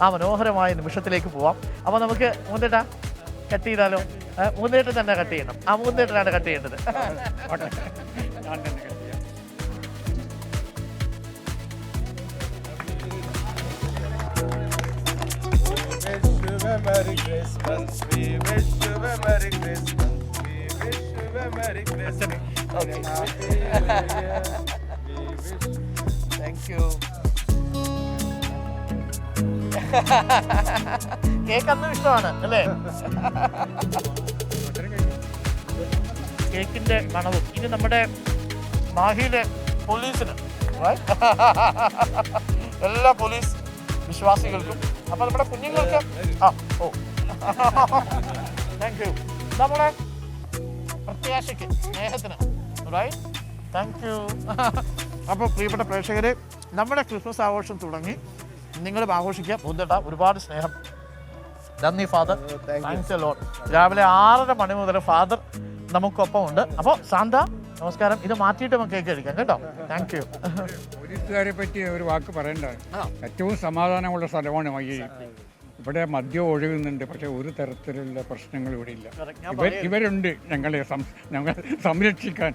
ആ മനോഹരമായ നിമിഷത്തിലേക്ക് പോവാം. അപ്പോൾ നമുക്ക് മൂന്നേട്ടാ കട്ട് ചെയ്താലോ? മൂന്നേട്ടൻ തന്നെ കട്ട് ചെയ്യണം. ആ മൂന്നേട്ടനാണ് കട്ട് ചെയ്യേണ്ടത്. Merry Christmas, we wish you a Merry Christmas, we wish you a Merry Christmas. Okay. Thank you. Cake അന്നും ഇഷ്ടമാണ് അല്ലേ? കേക്കിന്റെ മണവും ഇനി നമ്മുടെ മാഹിയിലെ പോലീസിന് എല്ലാ പോലീസ് വിശ്വാസികൾക്കും അപ്പൊ നമ്മുടെ കുഞ്ഞുങ്ങൾക്ക് താങ്ക് യു. നമ്മുടെ പ്രത്യാശയ്ക്ക് സ്നേഹത്തിന് താങ്ക് യു. അപ്പോൾ പ്രിയപ്പെട്ട പ്രേക്ഷകരെ, നമ്മുടെ ക്രിസ്മസ് ആഘോഷം തുടങ്ങി. നിങ്ങളും ആഘോഷിക്കുക. പൂന്തേട്ട ഒരുപാട് സ്നേഹം. നന്ദി ഫാദർ. Thanks a lot. രാവിലെ 6:30 മണി മുതൽ ഫാദർ നമുക്കൊപ്പം ഉണ്ട്. അപ്പോൾ സാന്ത നമസ്കാരം. ഇത് മാറ്റിയിട്ട് നമുക്ക് കേക്ക് കഴിക്കാം കേട്ടോ. Thank you. പോലീസുകാരെ പറ്റി ഒരു വാക്ക് പറയേണ്ടതാണ്. ഏറ്റവും സമാധാനമുള്ള സ്ഥലമാണ് മയ്യഴി. ഇവിടെ മദ്യം ഒഴുകുന്നുണ്ട്, പക്ഷെ ഒരു തരത്തിലുള്ള പ്രശ്നങ്ങൾ ഇവിടെ ഇല്ല. ഇവരുണ്ട് ഞങ്ങളെ സംരക്ഷിക്കാൻ.